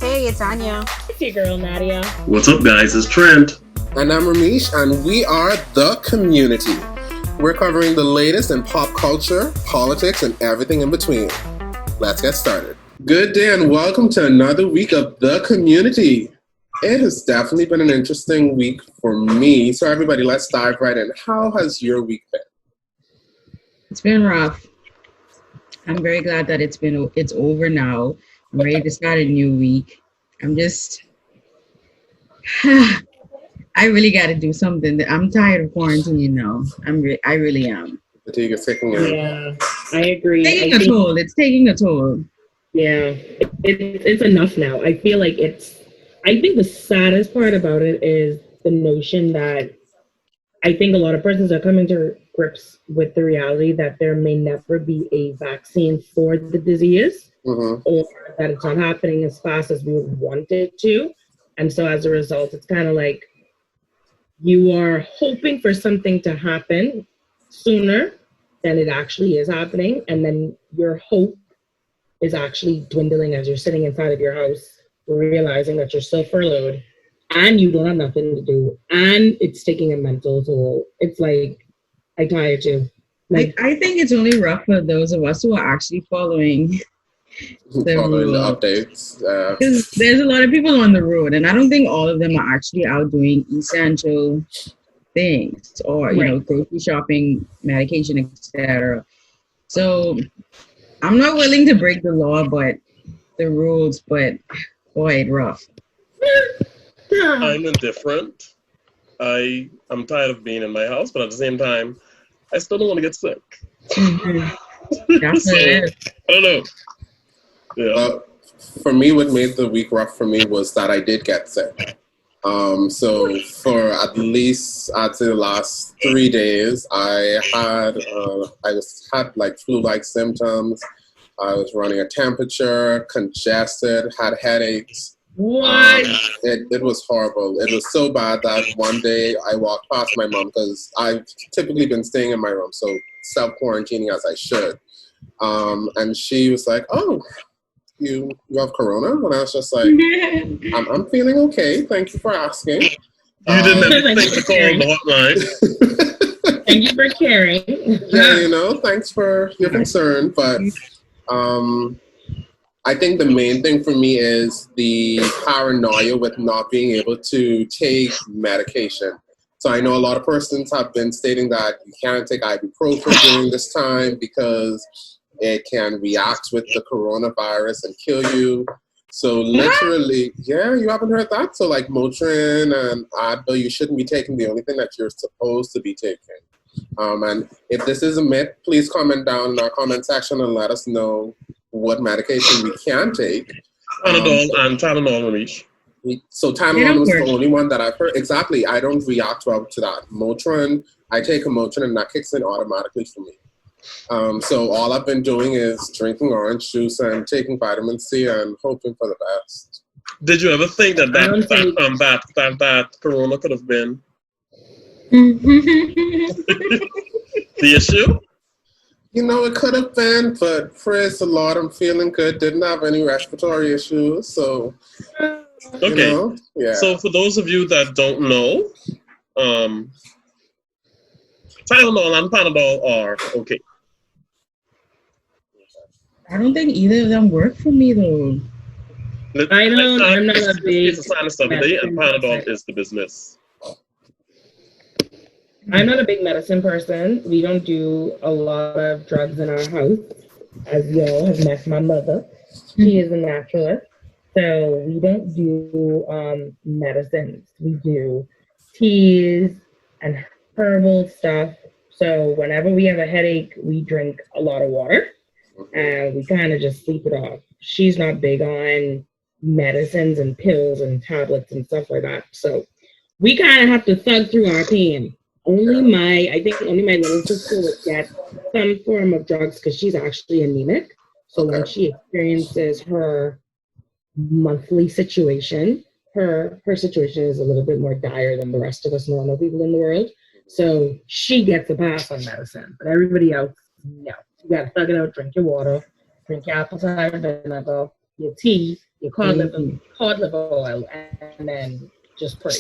Hey, it's Anya. It's your girl, Nadia. What's up, guys? It's Trent. And I'm Ramesh, and we are The Community. We're covering the latest in pop culture, politics, and everything in between. Let's get started. Good day, and welcome to another week of The Community. It has definitely been an interesting week for me. So, everybody, let's dive right in. How has your week been? It's been rough. I'm very glad that it's over now. I'm ready to start a new week. I really got to do something. I'm tired of quarantining now. I really am. Fatigue is taking in. Yeah, I agree. It's taking a toll. Yeah, it's enough now. I feel like I think the saddest part about it is the notion that I think a lot of persons are coming to grips with the reality that there may never be a vaccine for the disease, or that it's not happening as fast as we would want it to. And so as a result, it's kind of like you are hoping for something to happen sooner than it actually is happening. And then your hope is actually dwindling as you're sitting inside of your house, realizing that you're still furloughed and you don't have nothing to do. And it's taking a mental toll. It's like, I tired you. I think it's only rough for those of us who are actually following the updates. Because there's a lot of people on the road, and I don't think all of them are actually out doing essential things or, grocery shopping, medication, etc. So I'm not willing to break the law, but the rules, but boy, it's rough. I'm indifferent. I'm tired of being in my house, but at the same time, I still don't want to get sick. That's what it is. I don't know. Yeah. For me, what made the week rough for me was that I did get sick. So for at least, I'd say the last 3 days, I had like flu-like symptoms. I was running a temperature, congested, had headaches. What? It was horrible. It was so bad that one day I walked past my mom because I've typically been staying in my room, so self-quarantining as I should. And she was like, "Oh, you have corona?" And I was just like, I'm feeling okay. Thank you for asking. You didn't have to think to call the hotline. Thank you for caring. Yeah, thanks for your concern. But I think the main thing for me is the paranoia with not being able to take medication. So I know a lot of persons have been stating that you can't take ibuprofen during this time because it can react with the coronavirus and kill you. So literally, yeah, you haven't heard that? So like Motrin and Advil, you shouldn't be taking the only thing that you're supposed to be taking. And if this is a myth, please comment down in our comment section and let us know what medication we can take. Panadol and Tylenol, Ramesh. So Tylenol was the only one that I've heard. Exactly, I don't react well to that. Motrin, I take a Motrin and that kicks in automatically for me. So all I've been doing is drinking orange juice and taking vitamin C and hoping for the best. Did you ever think that corona could have been the issue? It could have been, but praise the Lord, I'm feeling good. Didn't have any respiratory issues, so okay. Yeah. So for those of you that don't know, Tylenol and Panadol are okay. I don't think either of them work for me though. I'm not a big It's a science of the day, and Panadol is the business. I'm not a big medicine person. We don't do a lot of drugs in our house. As you all have met my mother. She is a naturalist. So we don't do medicines. We do teas and herbal stuff. So whenever we have a headache, we drink a lot of water and we kind of just sleep it off. She's not big on medicines and pills and tablets and stuff like that. So we kind of have to thug through our pain. Only my little sister would get some form of drugs because she's actually anemic. So when she experiences her monthly situation, her situation is a little bit more dire than the rest of us normal people in the world. So she gets a pass on medicine, but everybody else, no. You gotta thug it out, drink your water, drink your apple cider vinegar, your tea, your cod liver oil, and then just pray.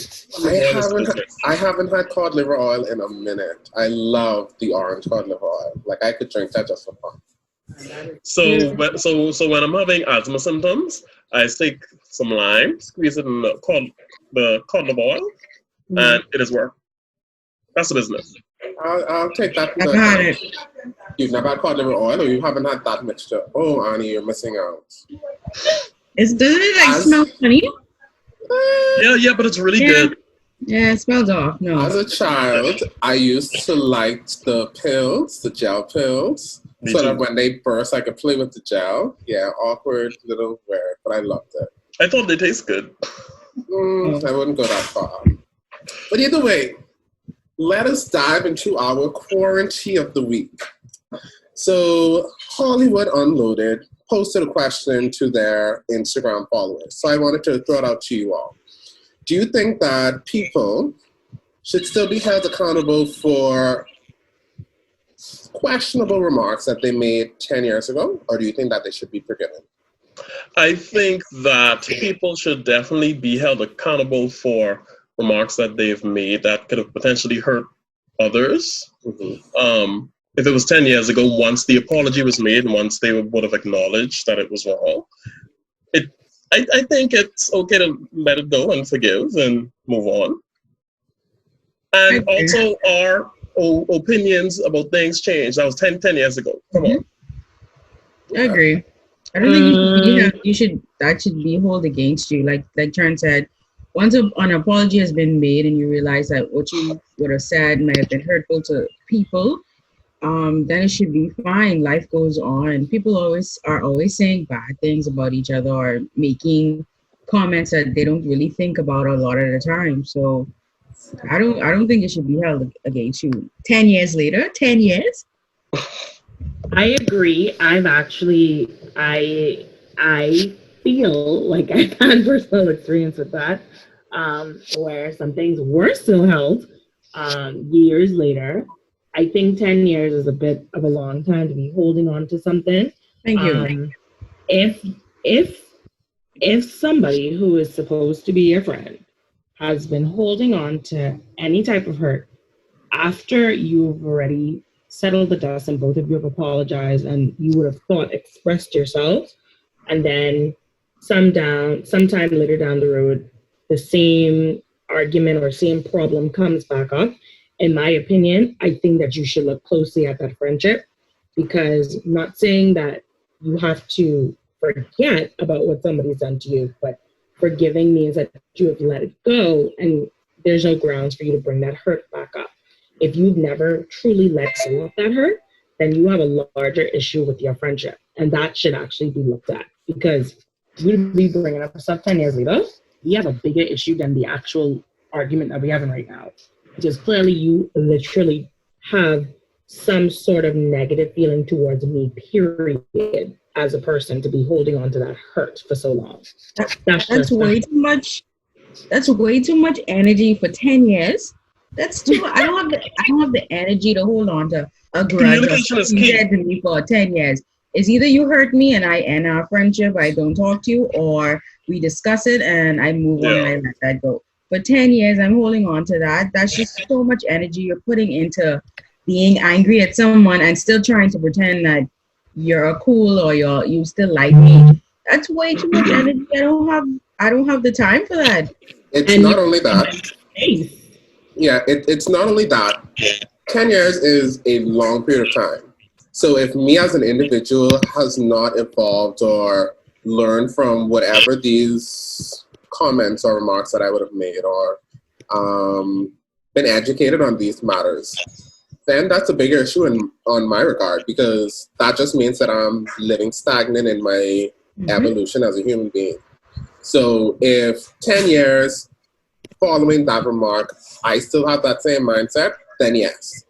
I haven't had cod liver oil in a minute. I love the orange cod liver oil. Like I could drink that just for fun. So when I'm having asthma symptoms, I take some lime, squeeze it in the cod liver oil, and it is work. That's the business. I'll take that. I've had it. You've never had cod liver oil, or you haven't had that mixture? Oh, Annie, you're missing out. Doesn't it smell funny? Yeah, but it's really good. Yeah, it smells off. No. As a child, I used to like the pills, the gel pills, so that when they burst, I could play with the gel. Yeah, awkward, little weird, but I loved it. I thought they taste good. I wouldn't go that far. But either way, let us dive into our quarantine of the week. So Hollywood Unloaded posted a question to their Instagram followers. So I wanted to throw it out to you all. Do you think that people should still be held accountable for questionable remarks that they made 10 years ago? Or do you think that they should be forgiven? I think that people should definitely be held accountable for remarks that they've made that could have potentially hurt others. If it was 10 years ago, once the apology was made and once they would have acknowledged that it was wrong, I think it's okay to let it go and forgive and move on. And also our opinions about things change. That was 10 years ago. Come on. I agree. I don't think that should be held against you. Like Trent said, once an apology has been made and you realize that what you would have said might have been hurtful to people, then it should be fine. Life goes on. People are always saying bad things about each other or making comments that they don't really think about a lot of the time. So I don't think it should be held against you. 10 years later, 10 years. I agree. I feel like I've had personal experience with that, where some things were still held years later. I think 10 years is a bit of a long time to be holding on to something. Thank you. If somebody who is supposed to be your friend has been holding on to any type of hurt after you've already settled the dust and both of you have apologized and you would have expressed yourself, and then sometime later down the road, the same argument or same problem comes back up, in my opinion, I think that you should look closely at that friendship, because I'm not saying that you have to forget about what somebody's done to you, but forgiving means that you have let it go and there's no grounds for you to bring that hurt back up. If you've never truly let go of that hurt, then you have a larger issue with your friendship. And that should actually be looked at, because you'd be bringing up stuff 10 years later, we have a bigger issue than the actual argument that we're having right now. Because clearly you literally have some sort of negative feeling towards me, period, as a person, to be holding on to that hurt for so long. That's way too much. That's way too much energy for 10 years. That's too much. I don't have the energy to hold on to a grudge or something you said to me for 10 years. It's either you hurt me and I end our friendship, I don't talk to you, or we discuss it and I move on and I let that go. For 10 years, I'm holding on to that. That's just so much energy you're putting into being angry at someone and still trying to pretend that you're cool or you still like me. That's way too much energy. I don't have the time for that. It's not only that. Yeah, it's not only that. 10 years is a long period of time. So if me as an individual has not evolved or learned from whatever these comments or remarks that I would have made, or been educated on these matters, then that's a bigger issue on my regard, because that just means that I'm living stagnant in my evolution as a human being. So if 10 years following that remark, I still have that same mindset, then yes.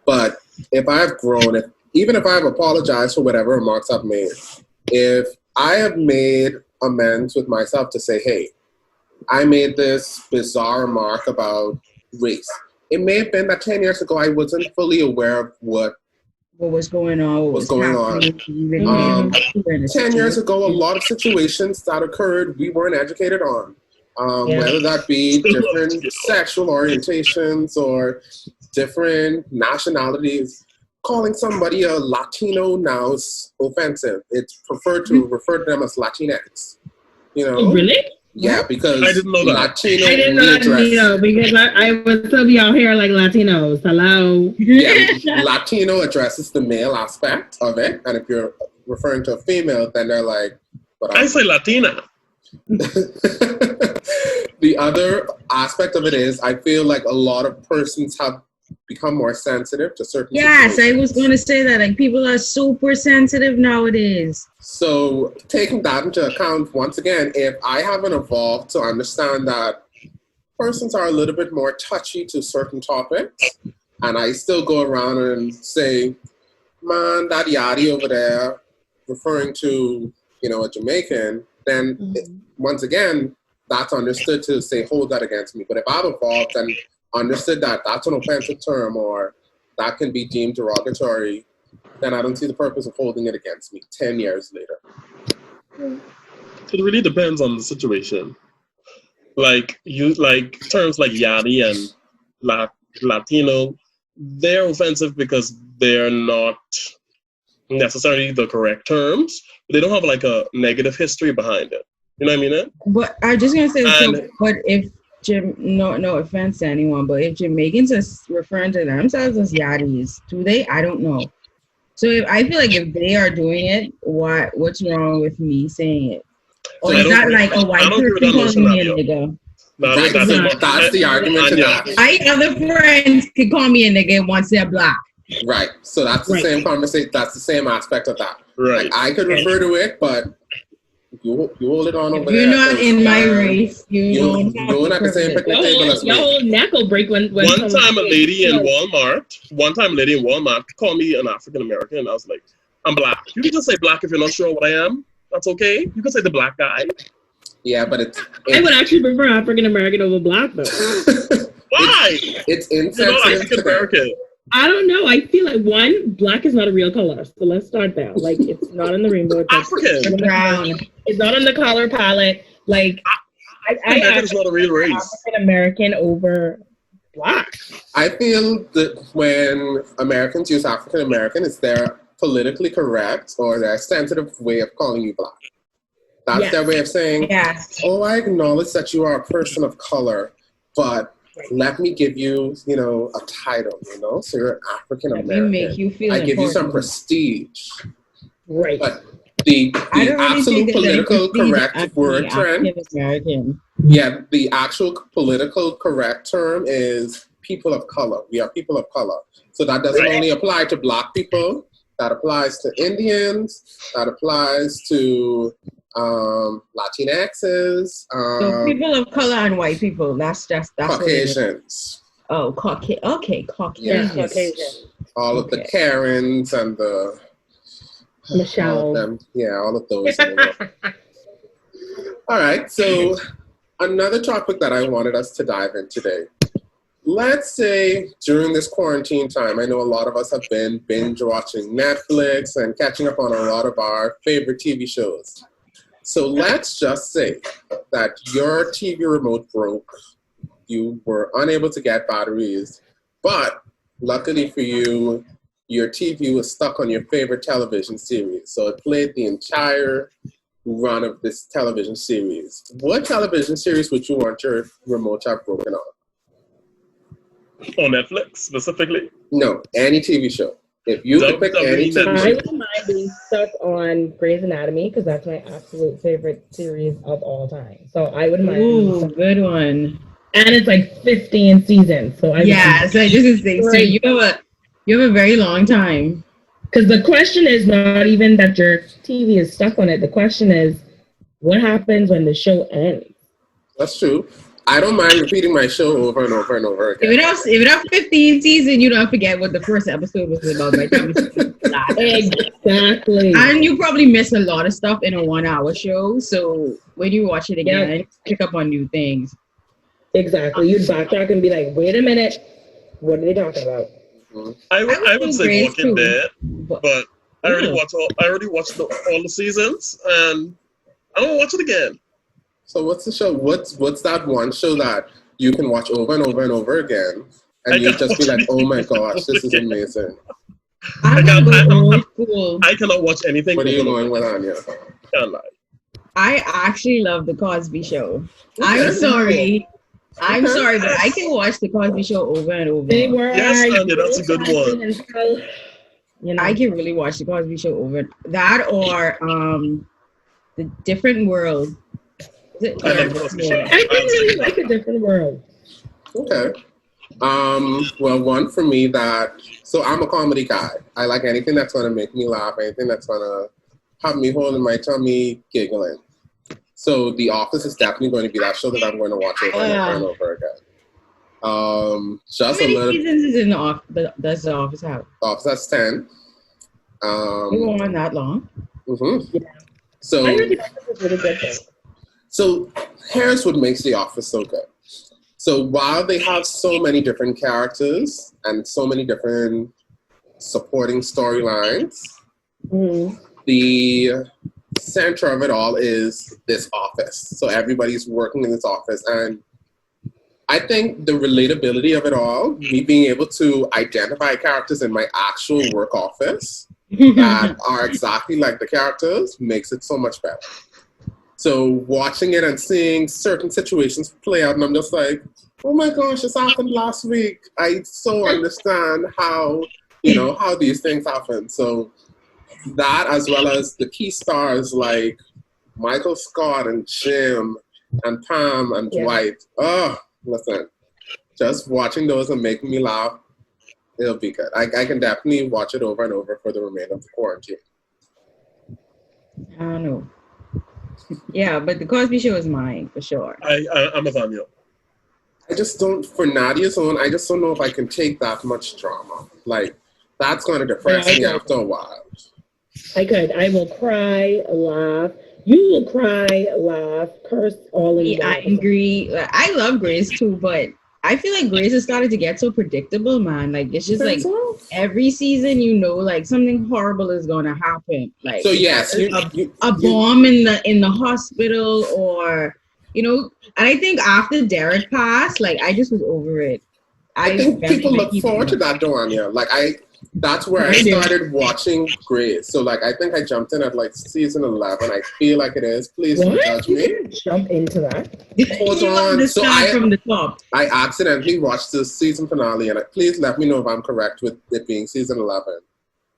But if I've grown, even if I've apologized for whatever remarks I've made, if I have made amends with myself to say, hey, I made this bizarre remark about race. It may have been that 10 years ago I wasn't fully aware of what what was going on, what was going on. happening. We were 10 years ago, a lot of situations that occurred we weren't educated on. Whether that be different sexual orientations or different nationalities. Calling somebody a Latino now is offensive. It's preferred to refer to them as Latinx. You know? Oh, really? Yeah, because I didn't know that. Latino I didn't know Latino because I would still be out here like Latinos. Hello. Yeah, Latino addresses the male aspect of it, and if you're referring to a female, then they're like, "But I say Latina." The other aspect of it is, I feel like a lot of persons have become more sensitive to certain Yes, situations. I was going to say that. Like, people are super sensitive nowadays. So taking that into account, once again, if I haven't evolved to understand that persons are a little bit more touchy to certain topics, and I still go around and say, man, that yachty over there, referring to, a Jamaican, then once again, that's understood to say, hold that against me. But if I've evolved and understood that that's an offensive term or that can be deemed derogatory, then I don't see the purpose of holding it against me 10 years later. It really depends on the situation. Like terms like yachty and Latino, they're offensive because they're not necessarily the correct terms, but they don't have like a negative history behind it. You know what I mean? But I'm just gonna say, but if no offense to anyone, but if Jamaicans are referring to themselves as yachties, do they? I don't know. So I feel like if they are doing it, what's wrong with me saying it? Or is that like a white person calling me a nigga? That's the argument to that. My other friends can call me a nigga once they're black. Right. So that's the same conversation. That's the same aspect of that. Right. Like, I could refer to it, but you hold it on over there. You're not in my race. You don't at the same picnic table as me. Your whole neck will break when one time a lady in Walmart called me an African American, and I was like, I'm black. You can just say black if you're not sure what I am. That's okay. You can say the black guy. Yeah, but it's I would actually prefer African American over black though. Why? It's insensitive. African American. I don't know. I feel like black is not a real color. So let's start there. Like, it's not in the rainbow. It's African. Brown. It's not on the color palette. Like, I is not a real race. African American over black. I feel that when Americans use African American, it's their politically correct or their sensitive way of calling you black. That's their way of saying, oh, I acknowledge that you are a person of color, but let me give you, a title, so you're African American. Make you feel I give you some prestige. Right. But the absolute political correct word trend. Yeah, the actual political correct term is people of color. We are people of color. So that doesn't only apply to black people. That applies to Indians. That applies to Latinxes. So people of color and white people. That's Caucasians. Oh, Caucasians. Yes. Caucasian. All of the Karens and the Michelle. All of them. Yeah, all of those. All right. So another topic that I wanted us to dive in today. Let's say during this quarantine time, I know a lot of us have been binge watching Netflix and catching up on a lot of our favorite TV shows. So let's just say that your TV remote broke. You were unable to get batteries, but luckily for you, your TV was stuck on your favorite television series. So it played the entire run of this television series. What television series would you want your remote to have broken on? On Netflix, specifically? No, any TV show. If you could pick any TV show. I wouldn't mind being stuck on Grey's Anatomy because that's my absolute favorite series of all time. So I wouldn't mind. Ooh, good one. And it's like 15 seasons. So so this is the thing. So you have a very long time. Because the question is not even that your TV is stuck on it. The question is, what happens when the show ends? That's true. I don't mind repeating my show over and over and over again. If it have 15 seasons, you don't forget what the first episode was about by the time Exactly. And you probably miss a lot of stuff in a 1 hour show. So when you watch it again, you pick up on new things. Exactly. You'd backtrack and be like, wait a minute, what are they talking about? I would say Grace Walking too, Dead, but but I already Ooh. watched all the seasons, and I don't watch it again. So what's the show? What's that one show that you can watch over and over and over again, and you just be like, "Oh my gosh, this is amazing." I'm gonna go old school. I cannot watch anything. What are you over going and with, over. Anya? Can't lie. I actually love the Cosby Show. I'm Okay. sorry. I'm Okay. sorry, but I can watch the Cosby Show over and over. They were Yes, Anya, that's a good one. until, you know, I can really watch the Cosby Show over that or the Different World. Is it? I Yeah, love Cosby Show. I didn't really like A Different World. Okay. Well, one for me so I'm a comedy guy. I like anything that's gonna make me laugh, anything that's gonna have me holding my tummy, giggling. So The Office is definitely going to be that show that I'm going to watch over and over and over again. How Just a many little. seasons is in the Office? Does the Office have? Office, that's 10. You go on that long? Mhm. Yeah. So, I heard The Office is really good though. so here's what makes The Office so good. So while they have so many different characters and so many different supporting storylines, the center of it all is this office. So everybody's working in this office. And I think the relatability of it all, me being able to identify characters in my actual work office that are exactly like the characters, makes it so much better. So watching it and seeing certain situations play out, and I'm just like, oh my gosh, this happened last week. I so understand how these things happen. So that, as well as the key stars like Michael Scott and Jim and Pam and Dwight. Oh, listen, just watching those and making me laugh, it'll be good. I can definitely watch it over and over for the remainder of the quarantine. I don't know. Yeah, but the Cosby Show is mine for sure. I'm a fan, yeah. I just don't, for Nadia's own, I just don't know if I can take that much drama. Like, that's going to depress me after a while. I could. I will cry, laugh. You will cry, laugh, curse all in one. I agree. Like, I love Grace too, but I feel like Grace has started to get so predictable, man. Like it's just like every season, like something horrible is gonna happen. Like so yes, a bomb in the hospital, or and I think after Derek passed, like I just was over it. I think people look forward to that, Doanya. Like that's where I started watching Grace. So like I think I jumped in at like season 11. I feel like it is. Please don't judge me. You jump into that. Hold on. So from the top. I accidentally watched the season finale, and please let me know if I'm correct with it being season 11.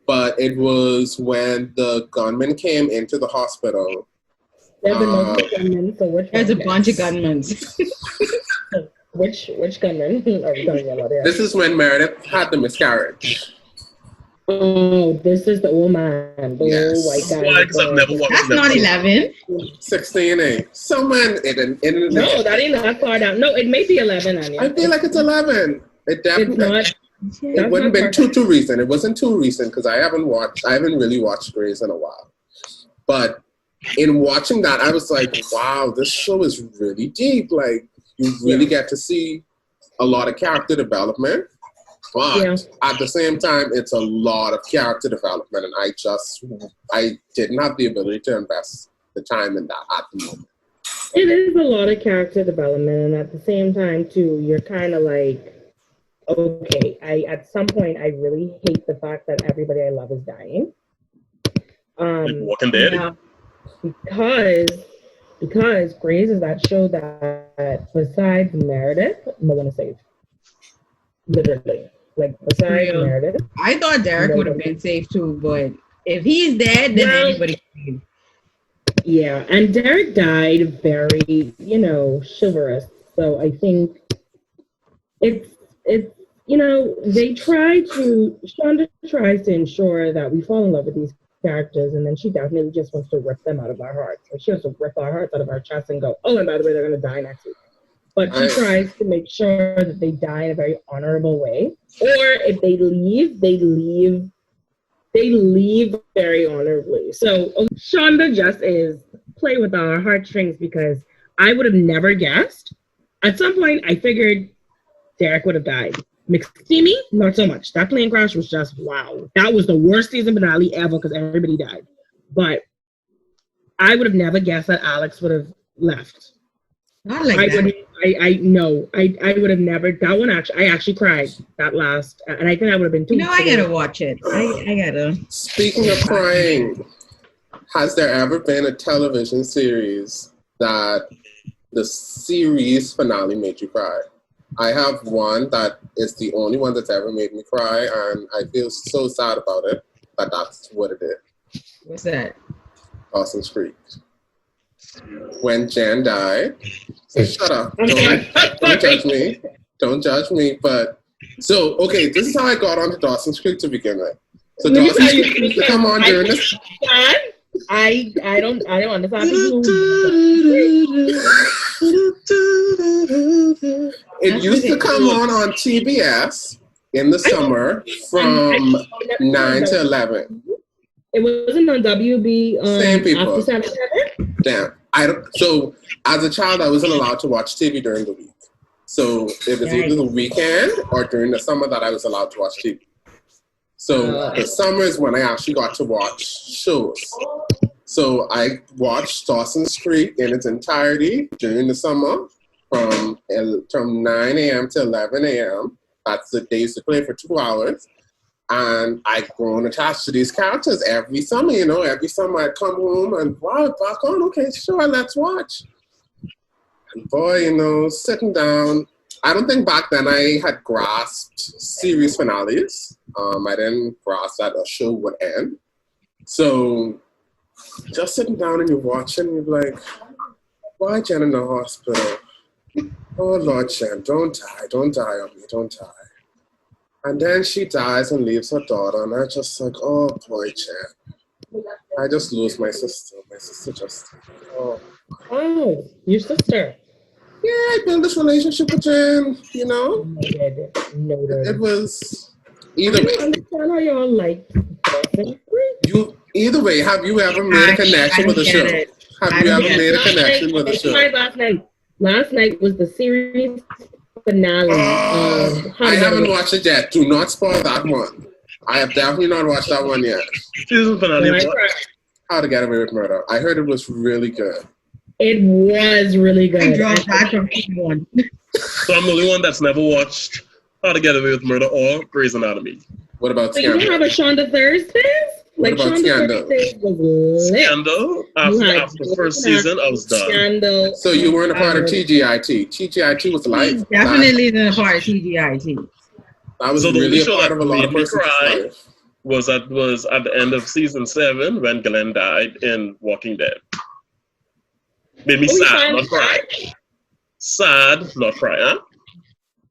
But it was when the gunman came into the hospital. There's multiple gunmen, so which there's a bunch of gunmen. Which gunman are we talking about here? This is when Meredith had the miscarriage. Oh, this is the old man, the old white guy. Why? Because I've never watched. That's not 11. 16, eh? Someone in No, that ain't that far down. No, it may be 11. Anya. I feel like it's 11. It definitely. It's not. It wouldn't have been too recent. It wasn't too recent because I haven't really watched Grey's in a while. But in watching that, I was like, wow, this show is really deep. Like you really get to see a lot of character development. But at the same time, it's a lot of character development, and I didn't have the ability to invest the time in that at the moment. It is a lot of character development, and at the same time, too, you're kind of like, okay, at some point, I really hate the fact that everybody I love is dying. Like Walking Dead. Yeah, because Grey's is that show that besides Meredith, no one is safe. Literally. Like, besides Meredith. I thought Derek would have been safe too, but if he's dead, then anybody can. Yeah, and Derek died very, chivalrous. So I think it's Shonda tries to ensure that we fall in love with these characters, and then she definitely just wants to rip them out of our hearts. Like, she wants to rip our hearts out of our chest and go, oh, and by the way, they're going to die next week. But she tries to make sure that they die in a very honorable way. Or if they leave, they leave very honorably. So Shonda just is play with our heartstrings, because I would have never guessed. At some point, I figured Derek would have died. McSteamy, not so much. That plane crash was just wow. That was the worst season finale ever because everybody died. But I would have never guessed that Alex would have left. Not like that. I would have never. That one I actually cried that last, and I think I would have been too. You know, I gotta watch it. I gotta. Speaking of crying, has there ever been a television series that the series finale made you cry? I have one that is the only one that's ever made me cry, and I feel so sad about it, but that's what it is. What's that? Dawson's Creek. When Jen died, so shut up. Don't judge me. Don't judge me. But so okay, this is how I got onto Dawson's Creek to begin with. So Dawson's Creek used to come on during this. I don't understand. It used to come on TBS in the summer from 9 to 11. It wasn't on WB. Same people. After 7. Damn. So as a child, I wasn't allowed to watch TV during the week. So it was either the weekend or during the summer that I was allowed to watch TV. So the summer is when I actually got to watch shows. So I watched Dawson's Creek in its entirety during the summer from 9 a.m. to 11 a.m. That's the days to play for 2 hours. And I've grown attached to these characters every summer, you know. Every summer I'd come home and, wow, back on, okay, sure, let's watch. And boy, you know, sitting down, I don't think back then I had grasped series finales. I didn't grasp that a show would end. So just sitting down and you're watching, you're like, why Jen in the hospital? Oh, Lord, Jen, don't die on me, don't die. And then she dies and leaves her daughter, and I just like, oh boy, Jen. I just lose my sister. My sister just, oh. Oh, your sister. Yeah, I built this relationship with Jen, you know? Noted. It was, either I way. don't understand how y'all like Dawson's Creek. Either way, have you ever made a connection with the show? Have you ever made a connection with the show? Last night was the series finale. I haven't watched it yet. Do not spoil that one. I have definitely not watched that one yet. Season finale. How to Get Away with Murder. I heard it was really good. It was really good. I dropped back from season 1. So I'm the only one that's never watched How to Get Away with Murder or Grey's Anatomy. What about So Scandal? you don't have a Shonda Thursdays? What about Shonda Scandal? Thursdays was lit. Scandal. After the first season, I was done. Scandal. So you weren't a part of TGIT. TGIT was life. Definitely the part of TGIT. I was So the really only a show part that of a lot of made me person's cry life. was at the end of season 7 when Glenn died in Walking Dead. Made me sad, not cry. Sad, not cry, huh?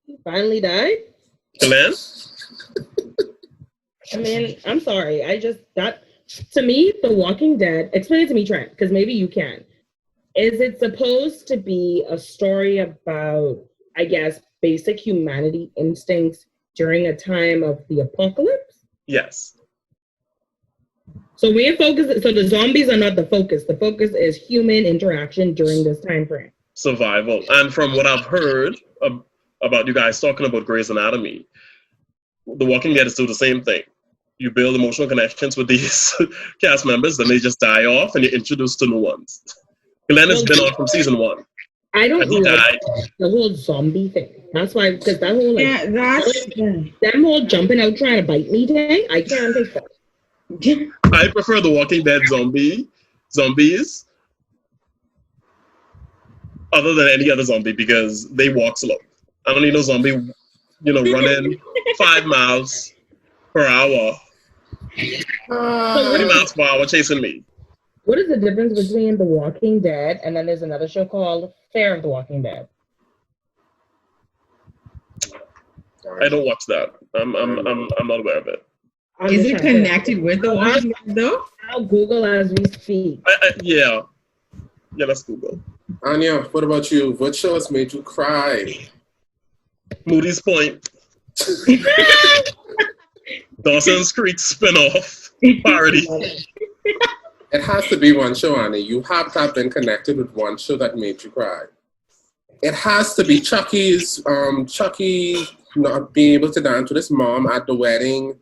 He finally died? Glenn? I mean, I'm sorry. To me, The Walking Dead, explain it to me, Trent, because maybe you can. Is it supposed to be a story about, I guess, basic humanity instincts during a time of the apocalypse? Yes. So the zombies are not the focus. The focus is human interaction during this time frame. Survival. And from what I've heard about you guys talking about Grey's Anatomy, The Walking Dead is still the same thing. You build emotional connections with these cast members, then they just die off, and you're introduced to new ones. Glenn has been on from season 1. I don't like like the whole zombie thing. That's why, because that whole them whole jumping out trying to bite me thing, I can't take that. I prefer The Walking Dead zombies other than any other zombie because they walk slow. I don't need no zombie, running 5 miles per hour. 30 miles per hour chasing me. What is the difference between The Walking Dead and then there's another show called Fear of the Walking Dead? I don't watch that. I'm not aware of it. Is it connected with The Walking Dead though? I'll Google as we speak. Yeah, let's Google. Anya, what about you? What show has made you cry? Moody's Point. Dawson's Creek spinoff parody. It has to be one show, Annie. You have to have been connected with one show that made you cry. It has to be Chucky not being able to dance with his mom at the wedding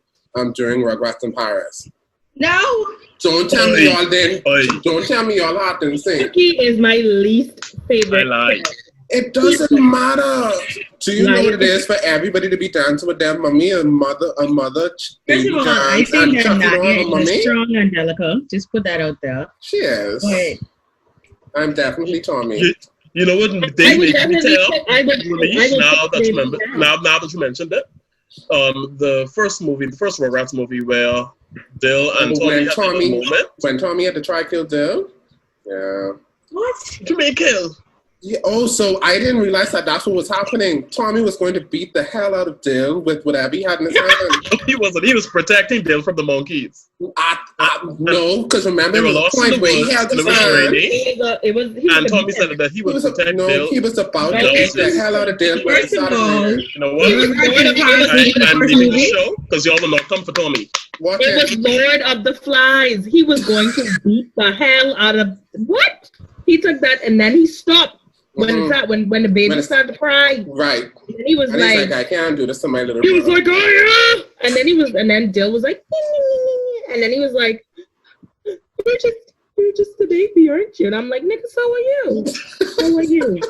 during Rugrats in Paris. No. Don't tell me y'all didn't. Don't tell me y'all had to sing. Cookie is my least favorite. I lied. It doesn't matter. Do you know what it is for everybody to be dancing with their mommy, a mother, First of all, I think that Nadia is a strong Angelica. Just put that out there. She is. But I'm definitely Tommy. You know what? They make me tell. Now that you mentioned it, the first Rugrats movie where Dill and Tommy had a moment. When Tommy had to try kill Dill? Yeah. What? You may kill. Yeah, so I didn't realize that that's what was happening. Tommy was going to beat the hell out of Dill with whatever he had in his hand. He wasn't. He was protecting Dill from the monkeys. No, because remember the point where he had his hand. And Tommy said that he would protect Dill. No, he was about to beat the hell out of Dill. First of all, you know what? And leaving the show because y'all will not come for Tommy. It was Lord of the Flies. He was going to beat the hell out of what? He took that and then he stopped. When the baby started to cry, right? And he was like, "I can't do this to my little." He was like, "Oh yeah," and then Dill was like, and then he was like, "You're just a baby, aren't you?" And I'm like, "Nigga, so are you? So are you?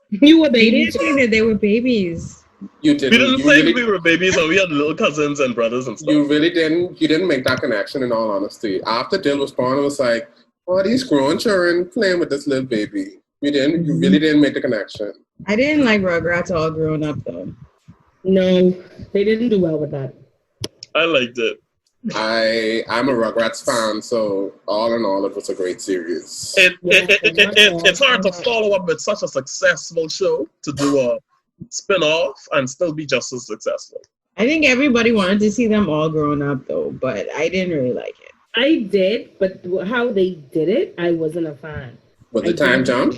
You were babies." They didn't say that they were babies. You didn't. We didn't say we were babies, or we had little cousins and brothers and stuff. You really didn't. You didn't make that connection. In all honesty, after Dill was born, it was like, "Oh, these grown children playing with this little baby." You didn't. You really didn't make the connection. I didn't like Rugrats all grown up though. No, they didn't do well with that. I liked it. I'm a Rugrats fan, so all in all, it was a great series. It's hard to follow up with such a successful show to do a spin-off and still be just as successful. I think everybody wanted to see them all grown up though, but I didn't really like it. I did, but how they did it, I wasn't a fan. With the time jump?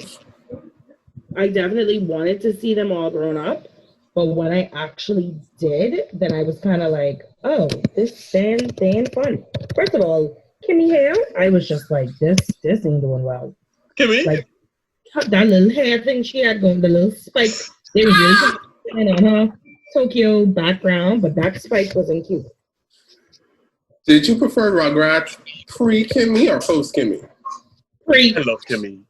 I definitely wanted to see them all grown up, but when I actually did, then I was kind of like, oh, this ain't fun. First of all, Kimmy hair, I was just like, this ain't doing well. Kimmy? Like, that little hair thing she had going, the little spike, they was really on her Tokyo background, but that spike wasn't cute. Did you prefer Rugrats pre-Kimmy or post-Kimmy? Pre. I love Kimmy.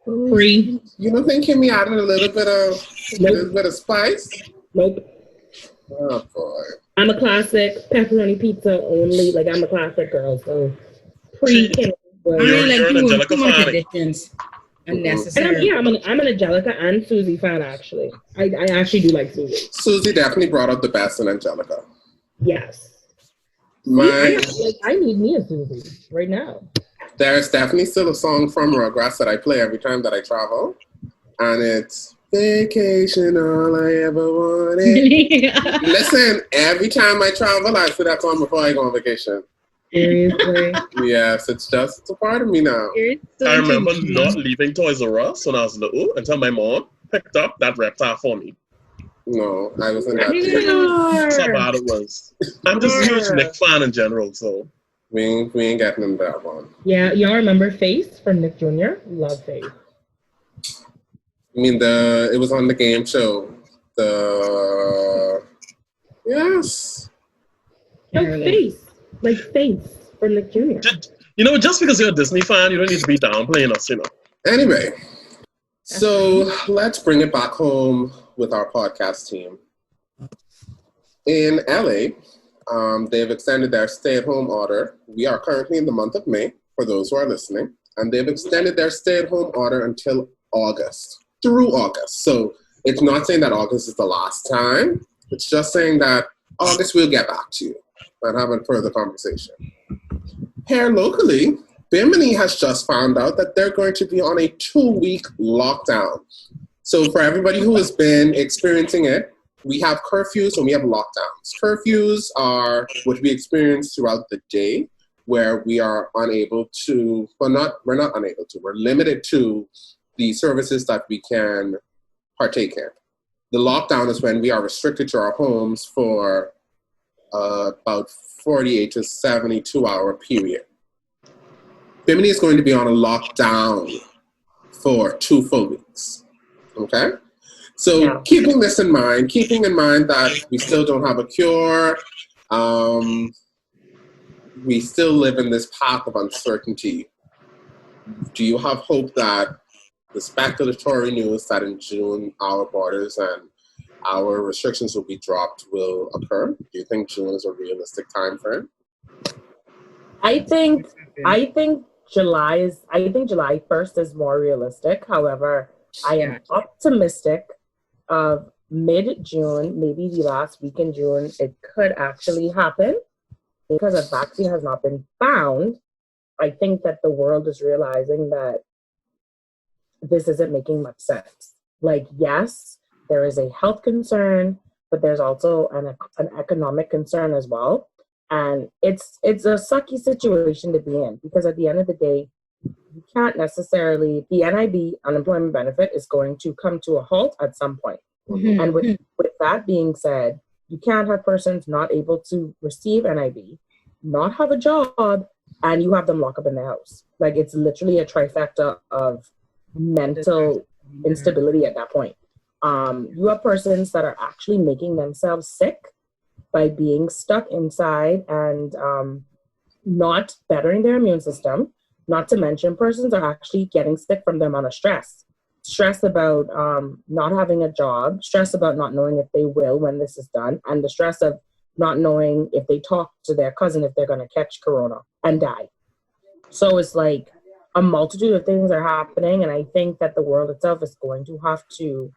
Pre. You don't think Kimmy added a little bit of spice? Nope. Oh boy. I'm a classic pepperoni pizza only. Like I'm a classic girl, so pre-Kimmy. You're an Angelica fan. Unnecessary. And I'm an Angelica and Susie fan actually. I actually do like Susie. Susie definitely brought out the best in Angelica. Yes. I need me a Susie right now. There's definitely still a song from Rugrats that I play every time that I travel, and it's "Vacation, all I ever wanted." Listen, every time I travel, I play that song before I go on vacation. Seriously? Yes, it's a part of me now. I remember not leaving Toys R Us when I was little until my mom picked up that reptile for me. No, I wasn't that big. That's how bad it was. I'm just a huge Nick fan in general, so. We ain't getting into that one. Yeah, y'all remember Face from Nick Jr.? Love Face. I mean, it was on the game show. Yes. No, Face. Like Face from Nick Jr. Just because you're a Disney fan, you don't need to be downplaying us, Anyway, so let's bring it back home with our podcast team. In LA, they've extended their stay-at-home order. We are currently in the month of May, for those who are listening, and they've extended their stay-at-home order until August, through August. So it's not saying that August is the last time. It's just saying that August we'll get back to you and have a further conversation. Here locally, Bimini has just found out that they're going to be on a 2-week lockdown. So for everybody who has been experiencing it, we have curfews and we have lockdowns. Curfews are what we experience throughout the day, where we are unable to, we're not unable to, we're limited to the services that we can partake in. The lockdown is when we are restricted to our homes for about 48 to 72 hour period. Bimini is going to be on a lockdown for 2 full weeks. Okay? So Yeah. keeping in mind that we still don't have a cure, we still live in this path of uncertainty. Do you have hope that the speculatory news that in June our borders and our restrictions will be dropped will occur? Do you think June is a realistic time frame? I think July 1st is more realistic. However, I am optimistic of mid-June, maybe the last week in June, it could actually happen because a vaccine has not been found. I think that the world is realizing that this isn't making much sense. Like, yes, there is a health concern, but there's also an economic concern as well. And it's a sucky situation to be in because at the end of the day, you can't necessarily, the NIB unemployment benefit is going to come to a halt at some point. Mm-hmm. And with that being said, you can't have persons not able to receive NIB, not have a job, and you have them locked up in the house. Like, it's literally a trifecta of mental instability at that point. You have persons that are actually making themselves sick by being stuck inside and not bettering their immune system. Not to mention, persons are actually getting sick from the amount of stress. Stress about not having a job, stress about not knowing if they will when this is done, and the stress of not knowing if they talk to their cousin if they're going to catch corona and die. So it's like a multitude of things are happening, and I think that the world itself is going to have to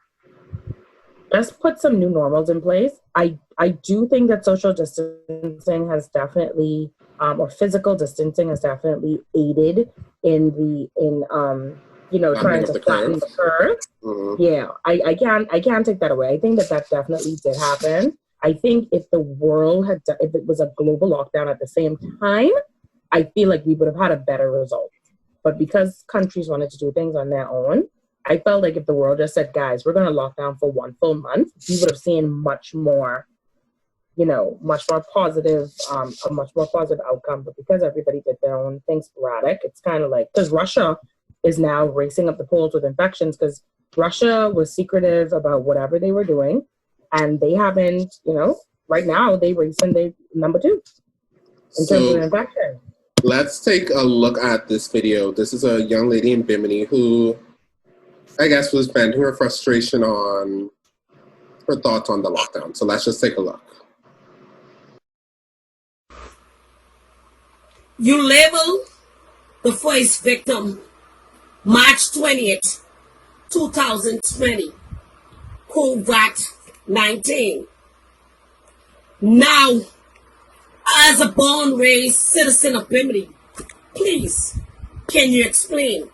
just put some new normals in place. I do think that social distancing has definitely, or physical distancing has definitely aided in trying to flatten the curve. Mm-hmm. Yeah, I can't take that away. I think that definitely did happen. I think if the world if it was a global lockdown at the same time, I feel like we would have had a better result. But because countries wanted to do things on their own, I felt like if the world just said, guys, we're going to lock down for 1 full month, we would have seen much more positive, a much more positive outcome. But because everybody did their own thing sporadic, it's kind of like, because Russia is now racing up the polls with infections because Russia was secretive about whatever they were doing. And they haven't, right now they number 2 in terms of infection. Let's take a look at this video. This is a young lady in Bimini who, I guess, was venting her frustration on her thoughts on the lockdown. So let's just take a look. You label the first victim March 20th, 2020, COVID-19. Now, as a born-raised citizen of Bimini, please, can you explain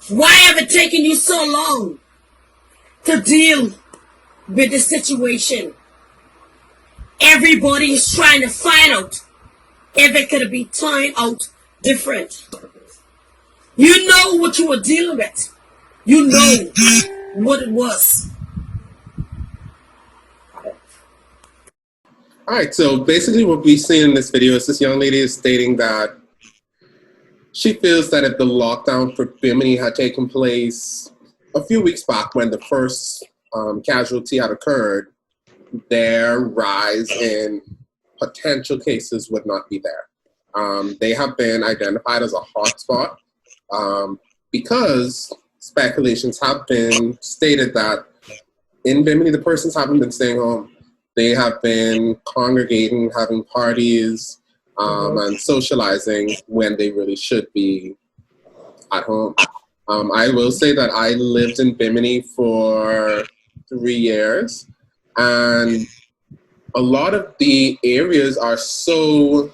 why have it taken you so long to deal with the situation? Everybody is trying to find out if it could be turned out different. You know what you were dealing with. You know what it was. All right, so basically what we see in this video is this young lady is stating that she feels that if the lockdown for Bimini had taken place a few weeks back when the first casualty had occurred, their rise in potential cases would not be there. They have been identified as a hotspot because speculations have been stated that in Bimini, the persons haven't been staying home. They have been congregating, having parties, and socializing when they really should be at home. I will say that I lived in Bimini for 3 years, and a lot of the areas are so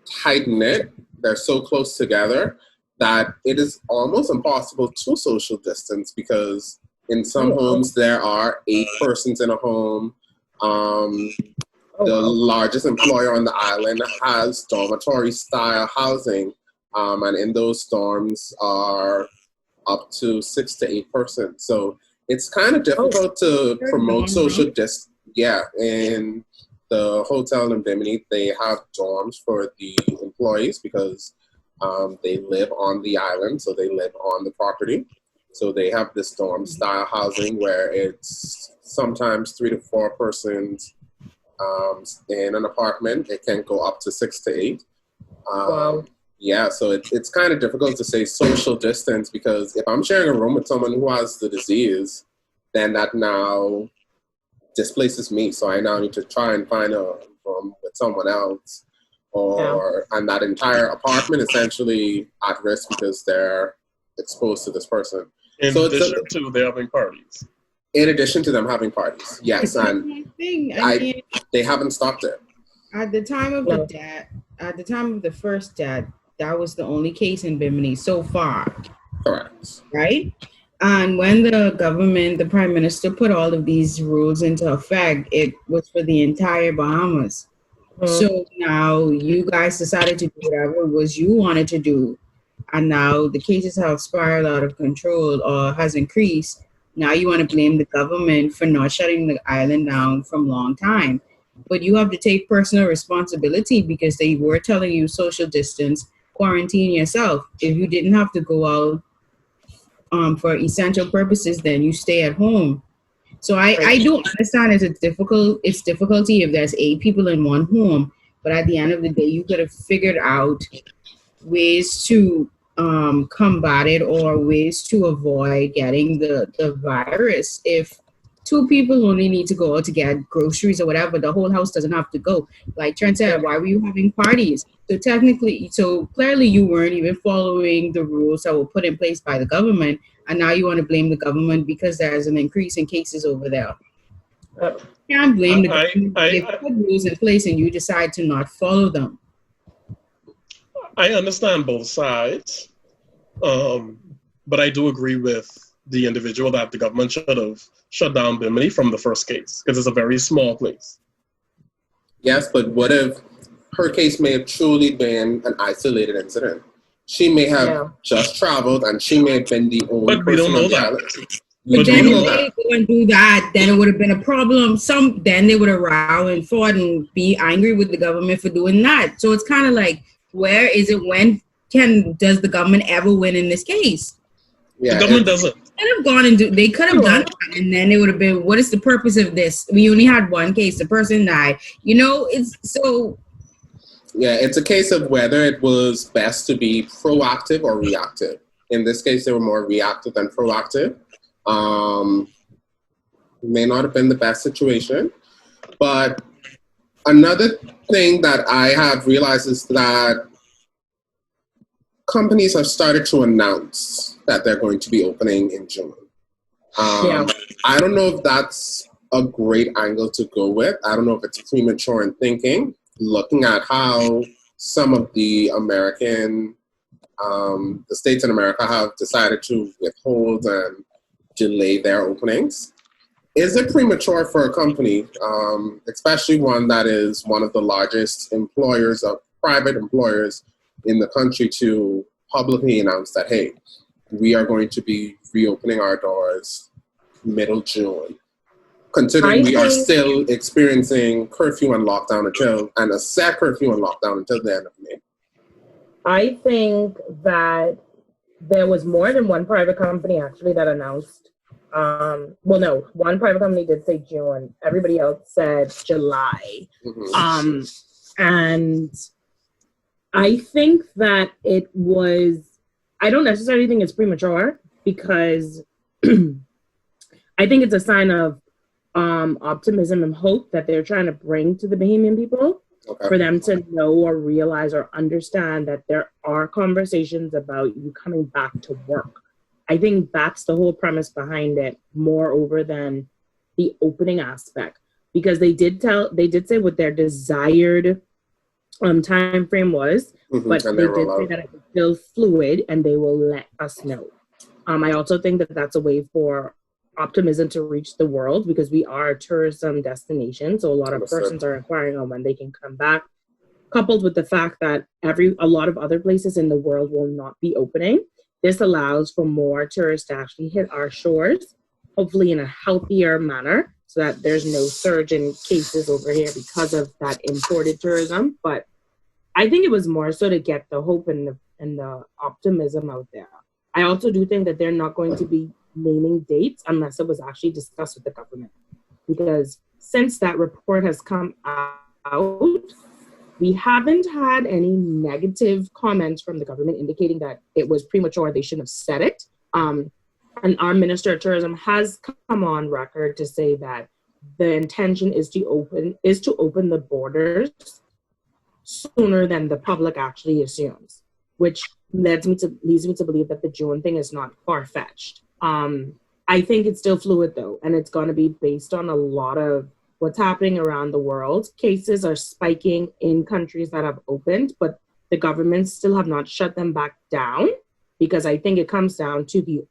tight-knit, they're so close together, that it is almost impossible to social distance because in some homes there are 8 persons in a home. The largest employer on the island has dormitory-style housing, and in those dorms are up to 6 to 8 persons. So it's kind of difficult to promote social distance. Yeah, in the hotel in Bimini, they have dorms for the employees because they live on the island, so they live on the property. So they have this dorm style housing where it's sometimes 3 to 4 persons in an apartment. It can go up to 6 to 8. Wow. Yeah, so it's kind of difficult to say social distance, because if I'm sharing a room with someone who has the disease, then that now displaces me. So I now need to try and find a room with someone else, and that entire apartment essentially at risk because they're exposed to this person. In addition to they having parties. In addition to them having parties, yes, and they haven't stopped it. At the time of the first death, that was the only case in Bimini so far. Correct. Right? And when the government, the prime minister, put all of these rules into effect, it was for the entire Bahamas. So now you guys decided to do whatever it was you wanted to do. And now the cases have spiraled out of control or has increased. Now you want to blame the government for not shutting the island down from long time. But you have to take personal responsibility, because they were telling you social distance, quarantine yourself. If you didn't have to go out for essential purposes, then you stay at home. So I do understand it's difficulty if there's 8 people in one home, but at the end of the day, you could have figured out ways to combat it or ways to avoid getting the virus. If 2 people only need to go out to get groceries or whatever, the whole house doesn't have to go. Like Trent said, why were you having parties? So clearly you weren't even following the rules that were put in place by the government, and now you want to blame the government because there's an increase in cases over there. You can't blame the government. They put rules in place and you decide to not follow them. I understand both sides, but I do agree with the individual that the government should have shut down Bimini from the first case, because it's a very small place. Yes, but what if her case may have truly been an isolated incident? She may have just traveled, and she may have been the only person. But we don't know that. But then if they go and do that, then it would have been a problem. Then they would have row and fought and be angry with the government for doing that. So it's kind of like, where is it? When does the government ever win in this case? Yeah, the government doesn't. They could have done that, and then it would have been, what is the purpose of this? We only had one case, the person died. It's so. Yeah, it's a case of whether it was best to be proactive or reactive. In this case, they were more reactive than proactive. May not have been the best situation. But another thing that I have realized is that companies have started to announce that they're going to be opening in June. I don't know if that's a great angle to go with. I don't know if it's premature in thinking, looking at how some of the the states in America have decided to withhold and delay their openings. Is it premature for a company, especially one that is one of the largest employers of private employers in the country, to publicly announce that, hey, we are going to be reopening our doors middle June, considering we are still experiencing curfew and lockdown and a set curfew and lockdown until the end of May? I think that there was more than one private company actually that announced. One private company did say June. Everybody else said July. Mm-hmm. And I think that it was, I don't necessarily think it's premature, because I think it's a sign of optimism and hope that they're trying to bring to the Bahamian people, for them to know or realize or understand that there are conversations about you coming back to work. I think that's the whole premise behind it, moreover than the opening aspect, because they did say what their desired time frame was, but they did say that it was still fluid and they will let us know. I also think that that's a way for optimism to reach the world, because we are a tourism destination, so a lot of persons are inquiring on when they can come back, coupled with the fact that a lot of other places in the world will not be opening. This allows for more tourists to actually hit our shores, hopefully in a healthier manner, so that there's no surge in cases over here because of that imported tourism. But I think it was more so to get the hope and the optimism out there. I also do think that they're not going to be naming dates unless it was actually discussed with the government. Because since that report has come out, we haven't had any negative comments from the government indicating that it was premature, they shouldn't have said it. And our Minister of Tourism has come on record to say that the intention is to open the borders sooner than the public actually assumes, which leads me to believe that the June thing is not far-fetched. I think it's still fluid though, and it's going to be based on a lot of what's happening around the world. Cases are spiking in countries that have opened, but the governments still have not shut them back down, because I think it comes down to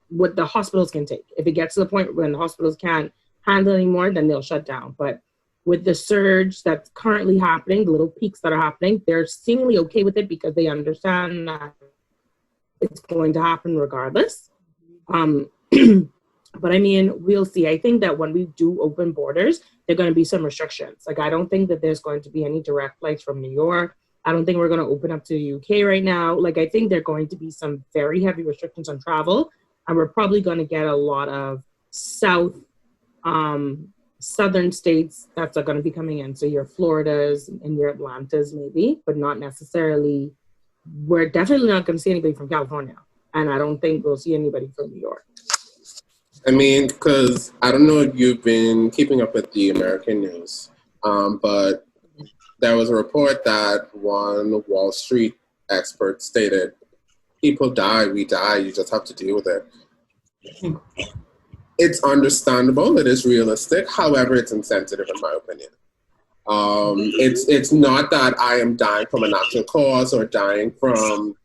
what the hospitals can take. If it gets to the point when the hospitals can't handle anymore, then they'll shut down. But with the surge that's currently happening, the little peaks that are happening, they're seemingly okay with it because they understand that it's going to happen regardless. But I mean, we'll see. I think that when we do open borders, there are going to be some restrictions. Like, I don't think that there's going to be any direct flights from New York. I don't think we're going to open up to the UK right now. Like, I think there are going to be some very heavy restrictions on travel, and we're probably going to get a lot of southern states that are going to be coming in. So your Floridas and your Atlantas maybe, but not necessarily. We're definitely not going to see anybody from California, and I don't think we'll see anybody from New York. I mean, because I don't know if you've been keeping up with the American news, but there was a report that one Wall Street expert stated, people die, we die, you just have to deal with it. It's understandable, it is realistic, however, it's insensitive in my opinion. It's not that I am dying from a natural cause or dying from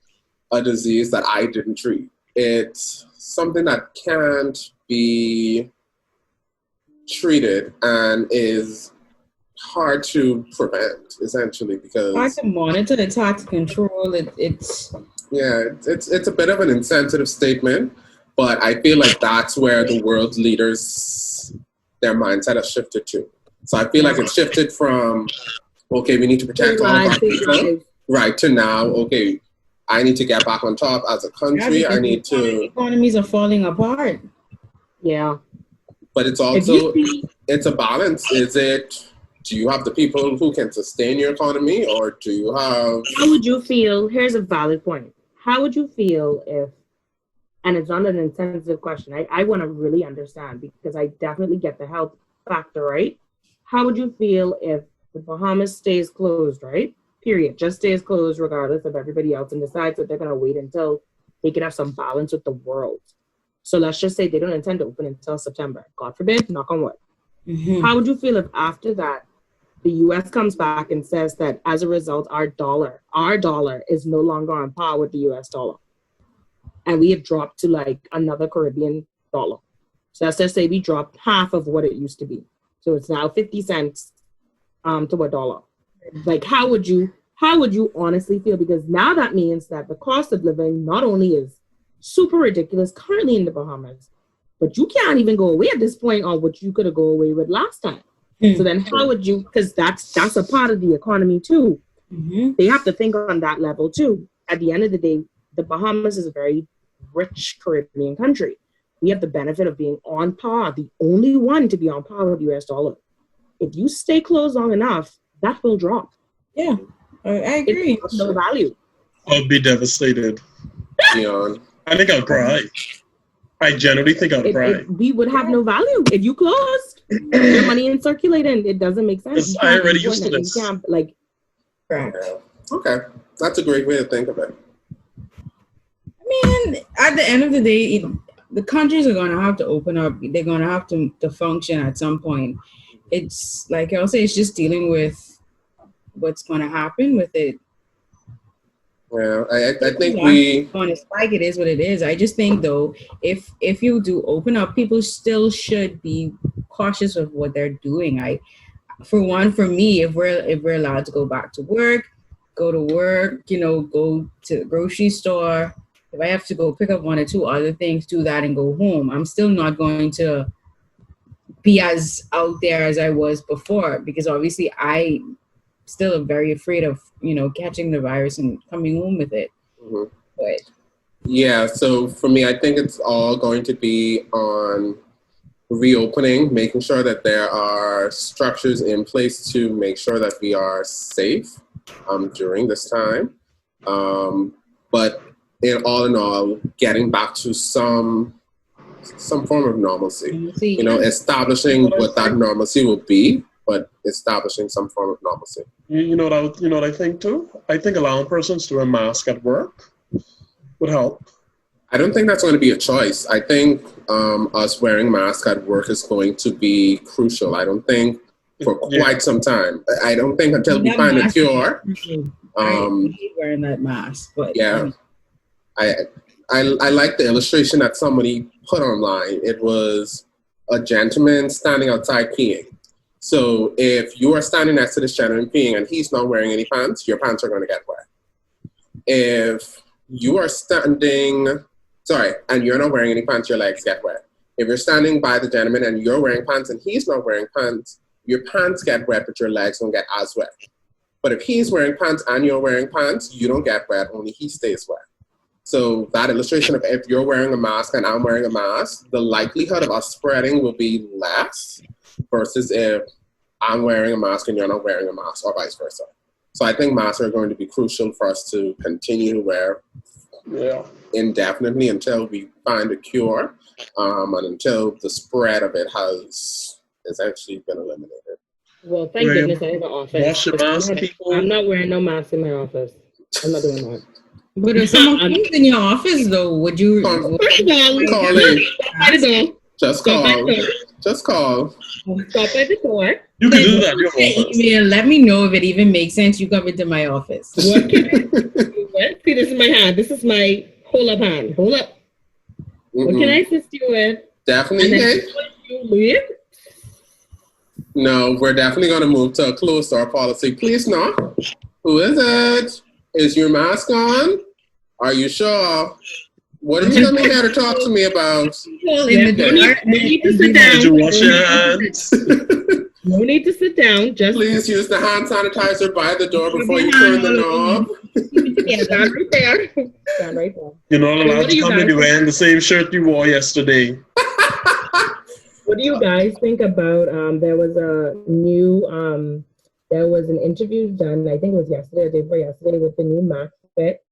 a disease that I didn't treat. It's something that can't be treated and is hard to prevent, essentially, because hard to monitor, it's hard to control. It's a bit of an insensitive statement, but I feel like that's where the world leaders, their mindset has shifted to. So I feel like it's shifted from, okay, we need to protect all of our people, right, to now, okay, I need to get back on top as a country. I need to. Economies are falling apart. Yeah. But it's also, it's a balance. Do you have the people who can sustain your economy, or do you have. How would you feel? Here's a valid point. How would you feel if, and it's not an insensitive question, I want to really understand, because I definitely get the health factor, right? How would you feel if the Bahamas stays closed, right? Period. Just stays closed regardless of everybody else, and decides that they're going to wait until they can have some balance with the world. So let's just say they don't intend to open until September. God forbid, knock on wood. Mm-hmm. How would you feel if after that, the US comes back and says that as a result, our dollar is no longer on par with the US dollar, and we have dropped to like another Caribbean dollar? So let's just say we dropped half of what it used to be. So it's now 50 cents to $1. Like, how would you honestly feel? Because now that means that the cost of living not only is super ridiculous currently in the Bahamas, but you can't even go away at this point on what you could have go away with last time. Mm-hmm. So then how would you, because that's a part of the economy too. Mm-hmm. They have to think on that level too. At the end of the day, the Bahamas is a very rich Caribbean country. We have the benefit of being on par, the only one to be on par with the US dollar. If you stay closed long enough, that will drop. Yeah, I agree. It's no value. I'll be devastated. Dion. I think I'll cry. I generally think I'll cry. We would have no value if you closed. Your money in circulating. It doesn't make sense. I already used to this. Right. Okay, that's a great way to think of it. I mean, at the end of the day, the countries are going to have to open up. They're going to have to function at some point. It's like I'll say, it's just dealing with what's going to happen with it. Well, I think we on a spike. It is what it is. I just think though, if you do open up, people still should be cautious of what they're doing. For me, if we're allowed to go back to work, go to work, go to the grocery store. If I have to go pick up one or two other things, do that and go home. I'm still not going to be as out there as I was before, because obviously I still am very afraid of, catching the virus and coming home with it. Mm-hmm. But Yeah, so for me, I think it's all going to be on reopening, making sure that there are structures in place to make sure that we are safe during this time. But in all, getting back to some form of normalcy. You know, establishing what that normalcy will be, but establishing some form of normalcy. You know what I think too? I think allowing persons to wear masks at work would help. I don't think that's going to be a choice. I think us wearing masks at work is going to be crucial. I don't think for quite some time. I don't think until we find a cure. I hate wearing that mask, but yeah, I like the illustration that somebody put online. It was a gentleman standing outside peeing. So if you are standing next to this gentleman peeing and he's not wearing any pants, your pants are going to get wet. If you are standing, and you're not wearing any pants, your legs get wet. If you're standing by the gentleman and you're wearing pants and he's not wearing pants, your pants get wet, but your legs don't get as wet. But if he's wearing pants and you're wearing pants, you don't get wet, only he stays wet. So that illustration of if you're wearing a mask and I'm wearing a mask, the likelihood of us spreading will be less versus if I'm wearing a mask and you're not wearing a mask, or vice versa. So I think masks are going to be crucial for us to continue to wear indefinitely until we find a cure, and until the spread of it has essentially been eliminated. Well, thank goodness I have an office. Wash your mask, people. I'm not wearing no mask in my office. I'm not doing that. But if someone comes in your office, though, would you? Call in. Just call. Just call. Stop at the door. You can do that. Email. Let me know if it even makes sense. You come into my office. What can I do? See, this is my hand. This is my hold-up hand. Hold up. What can I assist you with? Definitely. You leave? No, we're definitely going to move to a closed door policy. Please, no. Who is it? Is your mask on? Are you sure? What are you coming here to talk to me about? No need to sit down. Did you wash your hands? No need to sit down. Just please use the hand sanitizer by the door before you turn the knob. Yeah, stand right there. Stand right there. You're not allowed to come in wearing the same shirt you wore yesterday. What do you guys think about? There was an interview done. I think it was yesterday or day before yesterday with the new Mac Fit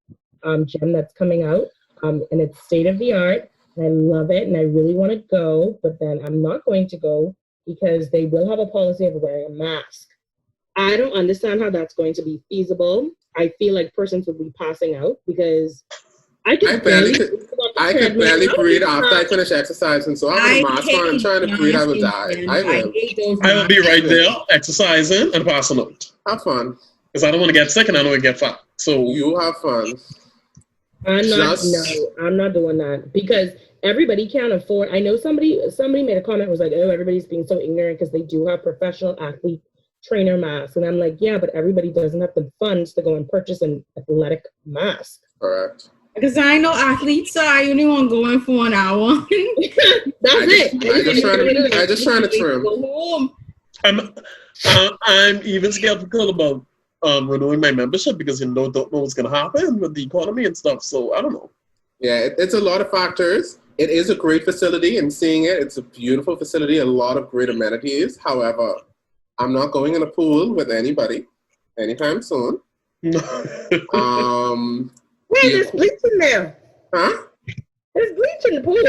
gym that's coming out. And it's state of the art. And I love it, and I really want to go, but then I'm not going to go because they will have a policy of wearing a mask. I don't understand how that's going to be feasible. I feel like persons would be passing out because I could barely breathe after I finish exercising. So I have a mask on. I'm trying to breathe. I will die. I will be right there exercising and passing out. Have fun. Because I don't want to get sick and I don't want to get fat. So you have fun. I'm not doing that because everybody can't afford. I know somebody made a comment was like, oh, everybody's being so ignorant because they do have professional athlete trainer masks, and I'm like, yeah, but everybody doesn't have the funds to go and purchase an athletic mask. Correct. Because I know athletes, so I only want going for an hour. That's it. I just trying to trim. Go home. I'm even skeptical about renewing my membership because don't know what's going to happen with the economy and stuff. So I don't know. Yeah, it's a lot of factors. It is a great facility, and seeing it, it's a beautiful facility, a lot of great amenities. However, I'm not going in a pool with anybody anytime soon. There's bleach in there. Huh? There's bleach in the pool.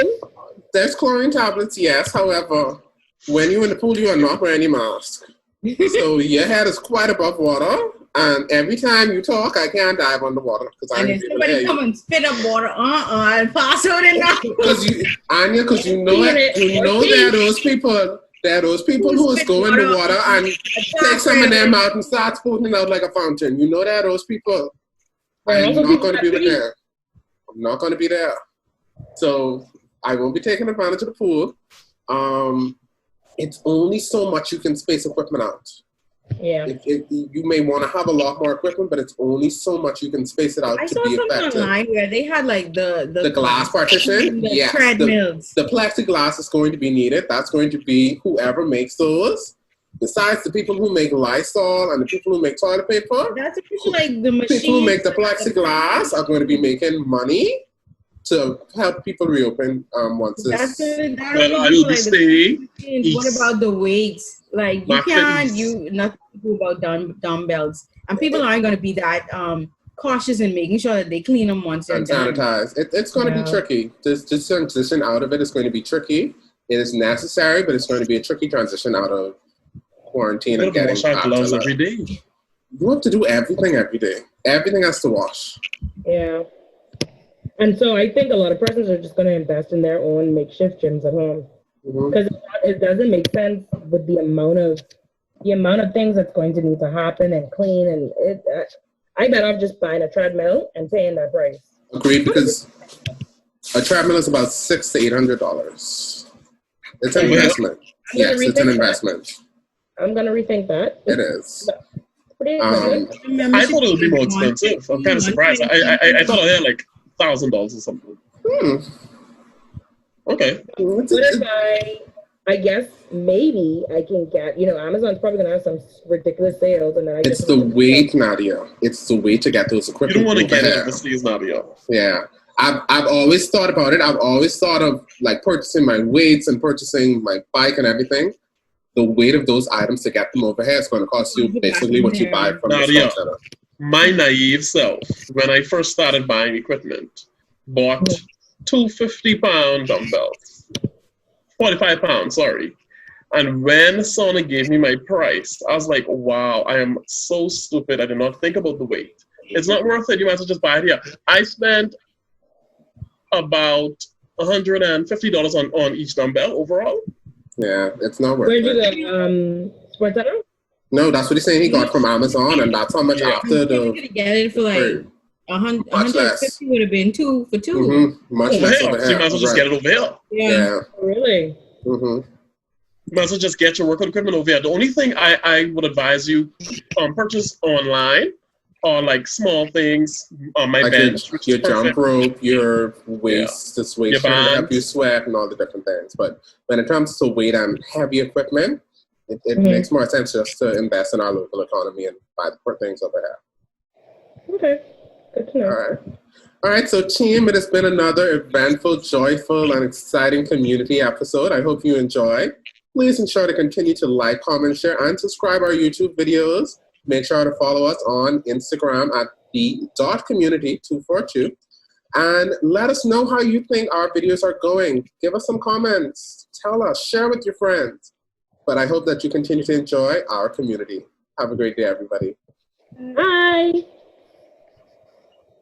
There's chlorine tablets, yes. However, when you're in the pool, you are not wearing any mask. So your head is quite above water, and every time you talk, I can't dive underwater because I if somebody come and spit up water, I'll pass out in that. Because you know there are those people. There are those people who is going to water and take some of them out and start spouting out like a fountain. You know there are those people. I'm not going to be there. I'm not going to be there. So I won't be taking advantage of the pool. It's only so much you can space equipment out. Yeah. You may want to have a lot more equipment, but it's only so much you can space it out to be effective. I saw something online where they had like the glass partition. Yes. Treadmills. The plexiglass is going to be needed. That's going to be whoever makes those. Besides the people who make Lysol and the people who make toilet paper, that's like the machine. People who make the plexiglass are going to be making money to help people reopen once That's this. it. That Well, I would be will be like staying what east. about the weights? Like you Maximum can't east. you nothing to do about dumbbells, and people aren't going to be that cautious in making sure that they clean them once they're And done. sanitize. It's going to be tricky. This transition out of it is going to be tricky. It is necessary, but it's going to be a tricky transition out of quarantine You and have to getting wash our back to gloves life. every day. You have to do everything every day. Everything has to wash. Yeah. And so I think a lot of persons are just going to invest in their own makeshift gyms at home because it doesn't make sense with the amount of things that's going to need to happen and clean and it. I bet I'm just buying a treadmill and paying that price. Agreed, because a treadmill is about $600 to $800. It's an investment. Yes, it's an investment. I'm gonna rethink that. It is. I thought it would be more expensive. I'm kind of surprised. I thought I had like $1,000 or something. Okay. What if I guess maybe I can get, Amazon's probably gonna have some ridiculous sales, and then it's the weight, Nadia. It's the way to get those equipment. You don't want to get it here. overseas, Nadia. Yeah. I've always thought about it. I've always thought of like purchasing my weights and purchasing my bike and everything. The weight of those items to get them over here is going to cost you basically what you buy from the store center. My naive self, when I first started buying equipment, bought 250-pound dumbbells. 45 pounds, sorry. And when Sona gave me my price, I was like, wow, I am so stupid. I did not think about the weight. It's not worth it. You might as well just buy it here. I spent about $150 on each dumbbell overall. Yeah, it's not worth it. Where'd you go? Sports Center? No, that's what he's saying. He got from Amazon, and that's how much after the. You could get it for like 150 would have been two for two. Mm-hmm. Much over less here. over So you might as well just get it over here. Yeah. Really? Mm-hmm. You might as well just get your workout equipment over here. The only thing I would advise you purchase online are like small things on my like bench. Your jump rope, your waist, this weight Your to help you sweat and all the different things. But when it comes to weight and heavy equipment, it makes more sense just to invest in our local economy and buy the things over here. Okay. Good to know. All right, so team, it has been another eventful, joyful, and exciting community episode. I hope you enjoy. Please ensure to continue to like, comment, share, and subscribe our YouTube videos. Make sure to follow us on Instagram at the.community242. And let us know how you think our videos are going. Give us some comments. Tell us. Share with your friends. But I hope that you continue to enjoy our community. Have a great day, everybody. Bye.